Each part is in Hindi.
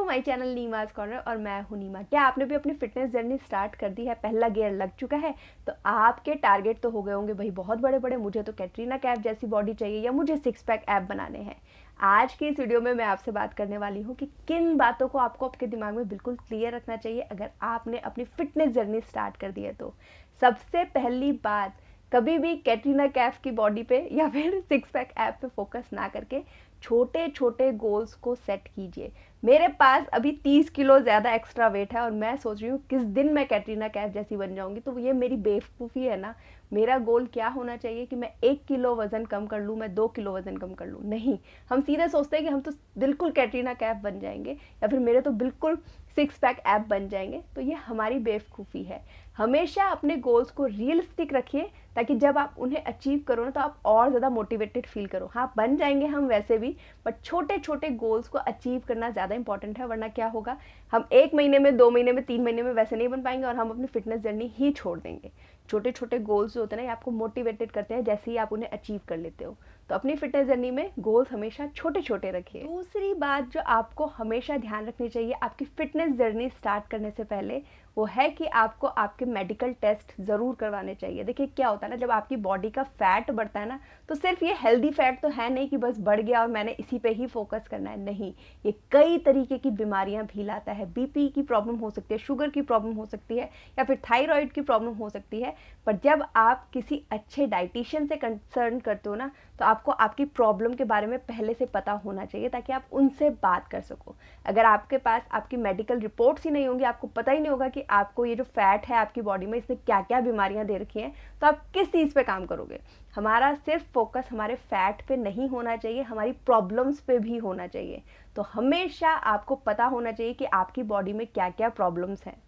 टू माय चैनल नीमाज कॉर्नर और मैं हूं नीमा। क्या आपने भी अपनी फिटनेस जर्नी स्टार्ट कर दी है? पहला गियर लग चुका है? तो आपके टारगेट तो हो गए होंगे भाई बहुत बड़े बड़े, मुझे तो कैटरीना कैफ जैसी बॉडी चाहिए या मुझे सिक्स पैक ऐप बनाने हैं। आज की इस वीडियो में मैं आपसे बात करने वाली हूँ कि किन बातों को आपको आपके दिमाग में बिल्कुल क्लियर रखना चाहिए अगर आपने अपनी फिटनेस जर्नी स्टार्ट कर दी है। तो सबसे पहली बात, कभी भी कैटरीना कैफ की बॉडी पे या फिर सिक्स पैक ऐप पे फोकस ना करके छोटे छोटे गोल्स को सेट कीजिए। मेरे पास अभी 30 किलो ज़्यादा एक्स्ट्रा वेट है और मैं सोच रही हूँ किस दिन मैं कैटरीना कैफ जैसी बन जाऊँगी। तो ये मेरी बेवकूफ़ी है ना। मेरा गोल क्या होना चाहिए कि मैं 1 किलो वज़न कम कर लूँ, मैं 2 किलो वज़न कम कर लूँ। नहीं, हम सीधे सोचते हैं कि हम तो बिल्कुल कैटरीना कैफ बन जाएंगे या फिर मेरे तो बिल्कुल सिक्स पैक ऐप बन जाएंगे। तो ये हमारी बेवकूफ़ी है। हमेशा अपने गोल्स को रियलिस्टिक रखिए ताकि जब आप उन्हें अचीव करो ना तो आप और ज़्यादा मोटिवेटेड फील करो। हाँ, बन जाएंगे हम वैसे भी, बट छोटे छोटे गोल्स को अचीव करना ज़्यादा इंपॉर्टेंट है। वरना क्या होगा, हम 1 महीने में, 2 महीने में, 3 महीने में वैसे नहीं बन पाएंगे और हम अपनी फिटनेस जर्नी ही छोड़ देंगे। छोटे छोटे गोल्स जो होते हैं ना, ये आपको मोटिवेटेड करते हैं जैसे ही आप उन्हें अचीव कर लेते हो। तो अपनी फिटनेस जर्नी में गोल्स हमेशा छोटे छोटे रखिए। दूसरी बात जो आपको हमेशा ध्यान रखनी चाहिए आपकी फिटनेस जर्नी स्टार्ट करने से पहले, वो है कि आपको आपके मेडिकल टेस्ट ज़रूर करवाने चाहिए। देखिए क्या होता है ना, जब आपकी बॉडी का फैट बढ़ता है ना, तो सिर्फ ये हेल्दी फैट तो है नहीं कि बस बढ़ गया और मैंने इसी पे ही फोकस करना है। नहीं, ये कई तरीके की बीमारियां भी लाता है। बीपी की प्रॉब्लम हो सकती है, शुगर की प्रॉब्लम हो सकती है या फिर थायराइड की प्रॉब्लम हो सकती है। पर जब आप किसी अच्छे डाइटिशियन से कंसर्न करते हो ना, तो आपको आपकी प्रॉब्लम के बारे में पहले से पता होना चाहिए ताकि आप उनसे बात कर सको। अगर आपके पास आपकी मेडिकल रिपोर्ट्स ही नहीं होंगी, आपको पता ही नहीं होगा कि आपको ये जो फैट है आपकी बॉडी में इसने क्या क्या बीमारियां दे रखी हैं, तो आप किस चीज़ पे काम करोगे? हमारा सिर्फ फोकस हमारे फैट पे नहीं होना चाहिए, हमारी प्रॉब्लम्स पे भी होना चाहिए। तो हमेशा आपको पता होना चाहिए कि आपकी बॉडी में क्या क्या प्रॉब्लम्स हैं।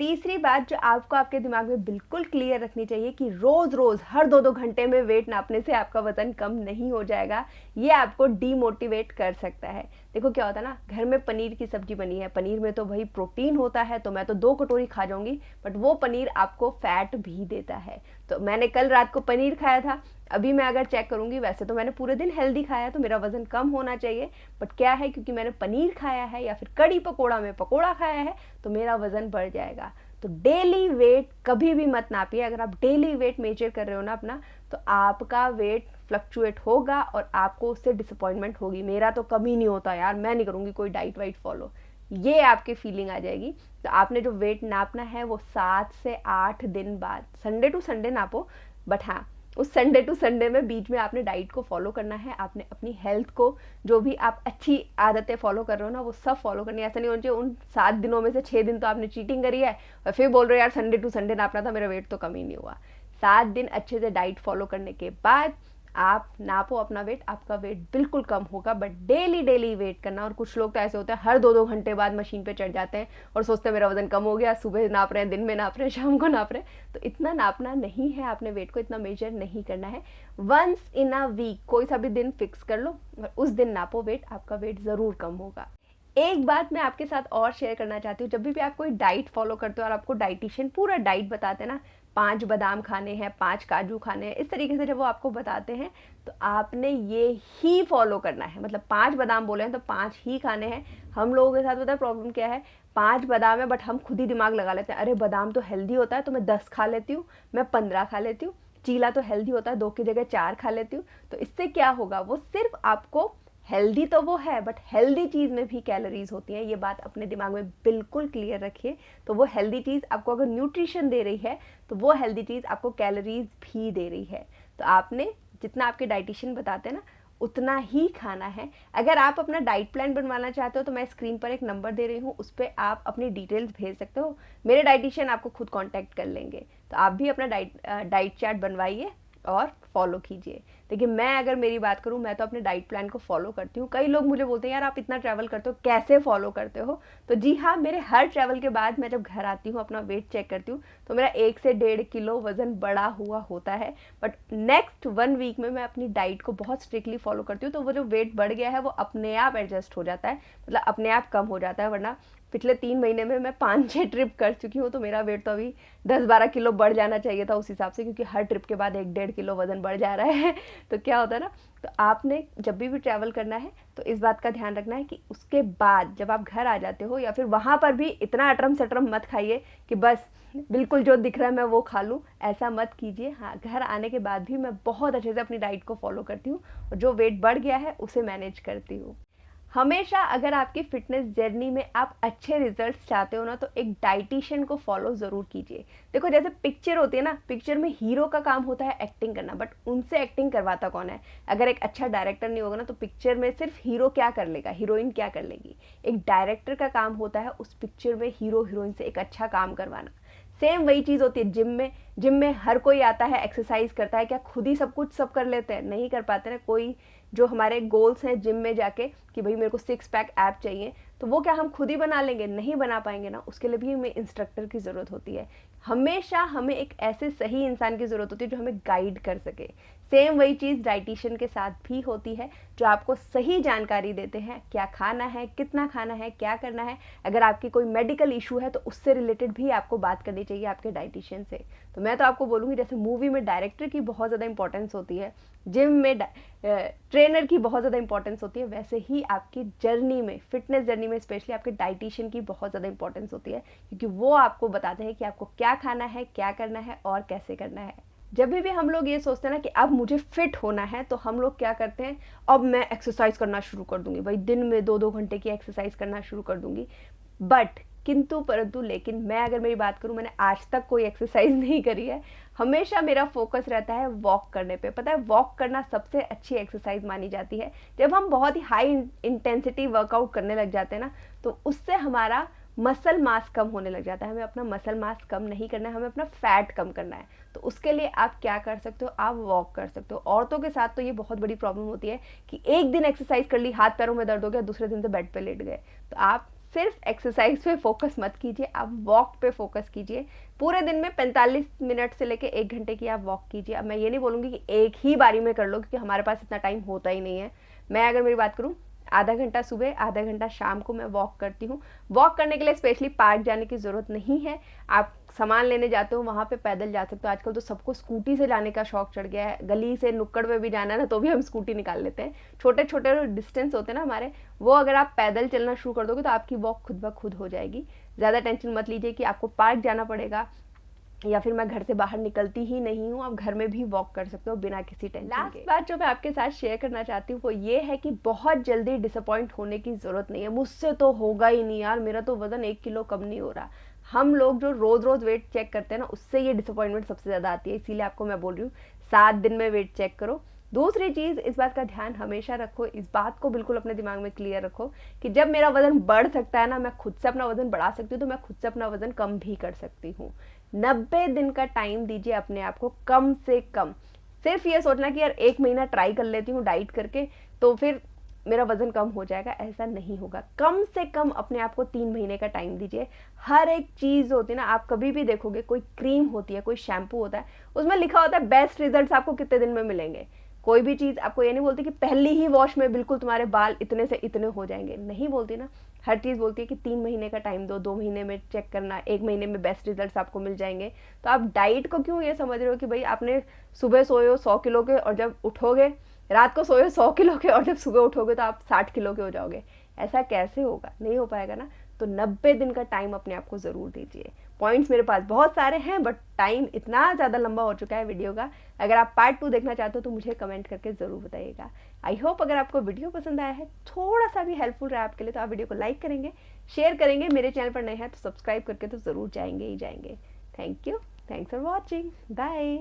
तीसरी बात जो आपको आपके दिमाग में बिल्कुल क्लियर रखनी चाहिए कि रोज़ रोज़ हर 2-2 घंटे में वेट नापने से आपका वज़न कम नहीं हो जाएगा। ये आपको डीमोटिवेट कर सकता है। देखो क्या होता है ना, घर में पनीर की सब्जी बनी है, पनीर में तो भाई प्रोटीन होता है, तो मैं तो 2 कटोरी खा जाऊंगी, बट वो पनीर आपको फैट भी देता है। तो मैंने कल रात को पनीर खाया था, अभी मैं अगर चेक करूंगी वैसे तो मैंने पूरे दिन हेल्दी खाया, तो मेरा वजन कम होना चाहिए। बट क्या है, क्योंकि मैंने पनीर खाया है या फिर कड़ी पकोड़ा में पकोड़ा खाया है, तो मेरा वजन बढ़ जाएगा। तो डेली वेट कभी भी मत नापिए। अगर आप डेली वेट मेजर कर रहे हो ना अपना, तो आपका वेट फ्लक्चुएट होगा और आपको उससे डिसअपॉइंटमेंट होगी। मेरा तो कभी नहीं होता यार, मैं नहीं करूँगी कोई डाइट वाइट फॉलो, ये आपकी फीलिंग आ जाएगी। तो आपने जो वेट नापना है वो 7 से 8 दिन बाद, संडे टू संडे नापो, बट हाँ उस संडे टू संडे में बीच में आपने डाइट को फॉलो करना है। आपने अपनी हेल्थ को, जो भी आप अच्छी आदतें फॉलो कर रहे हो ना, वो सब फॉलो करनी है। ऐसा नहीं होना चाहिए उन 7 दिनों में से 6 दिन तो आपने चीटिंग करी है और फिर बोल रहे हो यार संडे टू संडे नापना था, मेरा वेट तो कम ही नहीं हुआ। 7 दिन अच्छे से डाइट फॉलो करने के बाद आप नापो अपना वेट, आपका वेट बिल्कुल कम होगा। बट डेली डेली वेट करना। और कुछ लोग तो ऐसे होते हैं हर 2-2 घंटे बाद मशीन पे चढ़ जाते हैं और सोचते हैं मेरा वजन कम हो गया, सुबह नाप रहे हैं, दिन में नाप रहे हैं, शाम को नाप रहे हैं। तो इतना नापना नहीं है, आपने वेट को इतना मेजर नहीं करना है। वंस इन अ वीक कोई सा भी दिन फिक्स कर लो और उस दिन नापो वेट, आपका वेट ज़रूर कम होगा। एक बात मैं आपके साथ और शेयर करना चाहती हूँ, जब भी आप कोई डाइट फॉलो करते हो और आपको डाइटिशियन पूरा डाइट बताते हैं ना, 5 बादाम खाने हैं, 5 काजू खाने हैं, इस तरीके से जब वो आपको बताते हैं तो आपने ये ही फॉलो करना है। मतलब 5 बादाम बोले हैं तो 5 ही खाने हैं। हम लोगों के साथ पता है प्रॉब्लम क्या है, 5 बादाम है बट हम खुद ही दिमाग लगा लेते हैं, अरे बादाम तो हेल्दी होता है तो मैं 10 खा लेती हूँ, मैं 15 खा लेती हूँ। चीला तो हेल्दी होता है, 2 की जगह 4 खा लेती हूँ। तो इससे क्या होगा, वो सिर्फ आपको, हेल्दी तो वो है बट हेल्दी चीज़ में भी कैलोरीज होती हैं, ये बात अपने दिमाग में बिल्कुल क्लियर रखिए। तो वो हेल्दी चीज़ आपको अगर न्यूट्रिशन दे रही है तो वो हेल्दी चीज़ आपको कैलोरीज भी दे रही है। तो आपने जितना आपके डाइटिशियन बताते हैं ना, उतना ही खाना है। अगर आप अपना डाइट प्लान बनवाना चाहते हो तो मैं स्क्रीन पर एक नंबर दे रही हूँ, उस पर आप अपनी डिटेल्स भेज सकते हो। मेरे डाइटिशियन आपको खुद कांटेक्ट कर लेंगे। तो आप भी अपना डाइट चार्ट बनवाइए और फॉलो कीजिए। देखिए मैं अगर मेरी बात करूं, मैं तो अपने डाइट प्लान को फॉलो करती हूँ। कई लोग मुझे बोलते हैं यार आप इतना ट्रैवल करते हो, कैसे फॉलो करते हो? तो जी हाँ, मेरे हर ट्रैवल के बाद मैं जब घर आती हूँ, अपना वेट चेक करती हूँ, तो मेरा 1 से 1.5 किलो वजन बढ़ा हुआ होता है। बट नेक्स्ट 1 वीक में मैं अपनी डाइट को बहुत स्ट्रिक्टली फॉलो करती हूँ, तो वो जो वेट बढ़ गया है वो अपने आप एडजस्ट हो जाता है, मतलब अपने आप कम हो जाता है। वरना पिछले 3 महीने में मैं 5-6 ट्रिप कर चुकी हूँ, तो मेरा वेट तो अभी 10-12 किलो बढ़ जाना चाहिए था उस हिसाब से, क्योंकि हर ट्रिप के बाद 1-1.5 किलो वजन बढ़ जा रहा है। तो क्या होता है ना, तो आपने जब भी ट्रैवल करना है तो इस बात का ध्यान रखना है कि उसके बाद जब आप घर आ जाते हो या फिर वहाँ पर भी इतना अटरम सटरम मत खाइए कि बस बिल्कुल जो दिख रहा है मैं वो खा लूँ, ऐसा मत कीजिए। हाँ, घर आने के बाद भी मैं बहुत अच्छे से अपनी डाइट को फॉलो करती हूँ और जो वेट बढ़ गया है उसे मैनेज करती हूँ। हमेशा अगर आपकी फिटनेस जर्नी में आप अच्छे रिजल्ट्स चाहते हो ना, तो एक डाइटिशियन को फॉलो ज़रूर कीजिए। देखो जैसे पिक्चर होती है ना, पिक्चर में हीरो का काम होता है एक्टिंग करना, बट उनसे एक्टिंग करवाता कौन है? अगर एक अच्छा डायरेक्टर नहीं होगा ना, तो पिक्चर में सिर्फ हीरो क्या कर लेगा, हीरोइन क्या कर लेगी? एक डायरेक्टर का काम होता है उस पिक्चर में हीरो हीरोइन से एक अच्छा काम करवाना। सेम वही चीज़ होती है जिम में हर कोई आता है, एक्सरसाइज करता है, क्या खुद ही सब कुछ सब कर लेते हैं? नहीं कर पाते ना। कोई जो हमारे गोल्स हैं जिम में जाके कि भाई मेरे को 6 पैक ऐप चाहिए, तो वो क्या हम खुद ही बना लेंगे? नहीं बना पाएंगे ना, उसके लिए भी हमें इंस्ट्रक्टर की ज़रूरत होती है। हमेशा हमें एक ऐसे सही इंसान की ज़रूरत होती है जो हमें गाइड कर सके। सेम वही चीज़ डाइटिशियन के साथ भी होती है, जो आपको सही जानकारी देते हैं, क्या खाना है, कितना खाना है, क्या करना है। अगर आपकी कोई मेडिकल इशू है तो उससे रिलेटेड भी आपको बात करनी चाहिए आपके डाइटिशियन से। तो मैं तो आपको बोलूँगी, जैसे मूवी में डायरेक्टर की बहुत ज़्यादा इंपॉर्टेंस होती है, जिम में ट्रेनर की बहुत ज़्यादा इंपॉर्टेंस होती है, वैसे ही आपकी जर्नी में, फिटनेस जर्नी में स्पेशली आपके डाइटिशियन की बहुत ज़्यादा इंपॉर्टेंस होती है, क्योंकि वो आपको बताते हैं कि आपको क्या खाना है, क्या करना है और कैसे करना है। जब भी हम लोग ये सोचते हैं ना कि अब मुझे फिट होना है, तो हम लोग क्या करते हैं, अब मैं एक्सरसाइज करना शुरू कर दूंगी, भाई दिन में 2-2 घंटे की एक्सरसाइज करना शुरू कर दूंगी। बट किंतु परंतु लेकिन मैं अगर मेरी बात करूं, मैंने आज तक कोई एक्सरसाइज नहीं करी है। हमेशा मेरा फोकस रहता है वॉक करने पे। पता है, वॉक करना सबसे अच्छी एक्सरसाइज मानी जाती है। जब हम बहुत ही हाई इंटेंसिटी वर्कआउट करने लग जाते हैं ना, तो उससे हमारा मसल मास कम होने लग जाता है। हमें अपना मसल मास कम नहीं करना है, हमें अपना फैट कम करना है। तो उसके लिए आप क्या कर सकते हो, आप वॉक कर सकते हो। औरतों के साथ तो ये बहुत बड़ी प्रॉब्लम होती है कि एक दिन एक्सरसाइज कर ली, हाथ पैरों में दर्द हो गया, दूसरे दिन से बेड पे लेट गए। तो आप सिर्फ एक्सरसाइज पे फोकस मत कीजिए, आप वॉक पे फोकस कीजिए। पूरे दिन में 45 मिनट से लेके 1 घंटे की आप वॉक कीजिए। अब मैं ये नहीं बोलूँगी कि एक ही बारी में कर लो, क्योंकि हमारे पास इतना टाइम होता ही नहीं है। मैं अगर मेरी बात करूँ, आधा घंटा सुबह, आधा घंटा शाम को मैं वॉक करती हूँ। वॉक करने के लिए स्पेशली पार्क जाने की ज़रूरत नहीं है। आप सामान लेने जाते हो वहाँ पे पैदल जा सकते हो। आजकल तो सबको स्कूटी से जाने का शौक चढ़ गया है। गली से नुक्कड़ पे भी जाना है ना, तो भी हम स्कूटी निकाल लेते हैं। छोटे छोटे डिस्टेंस होते हैं ना हमारे, वो अगर आप पैदल चलना शुरू कर दोगे तो आपकी वॉक खुद ब खुद हो जाएगी। ज़्यादा टेंशन मत लीजिए कि आपको पार्क जाना पड़ेगा या फिर मैं घर से बाहर निकलती ही नहीं हूँ। आप घर में भी वॉक कर सकते हो बिना किसी टेंशन के। लास्ट बात जो मैं आपके साथ शेयर करना चाहती हूँ वो ये है कि बहुत जल्दी डिसअपॉइंट होने की ज़रूरत नहीं है। मुझसे तो होगा ही नहीं यार, मेरा तो वजन 1 किलो कम नहीं हो रहा। हम लोग जो रोज़ रोज़ वेट चेक करते हैं ना, उससे ये डिसअपॉइंटमेंट सबसे ज़्यादा आती है। इसीलिए आपको मैं बोल रही हूँ 7 दिन में वेट चेक करो। दूसरी चीज़, इस बात का ध्यान हमेशा रखो, इस बात को बिल्कुल अपने दिमाग में क्लियर रखो कि जब मेरा वजन बढ़ सकता है ना, मैं खुद से अपना वजन बढ़ा सकती हूँ, तो मैं खुद से अपना वजन कम भी कर सकती हूँ। 90 दिन का टाइम दीजिए अपने आप को कम से कम। सिर्फ ये सोचना कि यार 1 महीना ट्राई कर लेती हूँ डाइट करके तो फिर मेरा वजन कम हो जाएगा, ऐसा नहीं होगा। कम से कम अपने आप को 3 महीने का टाइम दीजिए। हर एक चीज़ होती है ना, आप कभी भी देखोगे, कोई क्रीम होती है, कोई शैम्पू होता है, उसमें लिखा होता है बेस्ट रिजल्ट्स आपको कितने दिन में मिलेंगे। कोई भी चीज़ आपको ये नहीं बोलती कि पहली ही वॉश में बिल्कुल तुम्हारे बाल इतने से इतने हो जाएंगे, नहीं बोलती ना। हर चीज़ बोलती है कि 3 महीने का टाइम दो, 2 महीने में चेक करना, 1 महीने में बेस्ट रिजल्ट्स आपको मिल जाएंगे। तो आप डाइट को क्यों ये समझ रहे हो कि भाई आपने सुबह सोए हो 100 किलो के और जब उठोगे, रात को सोए हो 100 किलो के और जब सुबह उठोगे तो आप 60 किलो के हो जाओगे? ऐसा कैसे होगा? नहीं हो पाएगा ना। तो 90 दिन का टाइम अपने आप को ज़रूर दीजिए। पॉइंट्स मेरे पास बहुत सारे हैं, बट टाइम इतना ज़्यादा लंबा हो चुका है वीडियो का। अगर आप पार्ट 2 देखना चाहते हो तो मुझे कमेंट करके ज़रूर बताइएगा। आई होप अगर आपको वीडियो पसंद आया है, थोड़ा सा भी हेल्पफुल रहा आपके लिए, तो आप वीडियो को लाइक करेंगे, शेयर करेंगे। मेरे चैनल पर नए हैं तो सब्सक्राइब करके तो ज़रूर जाएंगे ही जाएंगे। Thank you, thanks for watching, bye.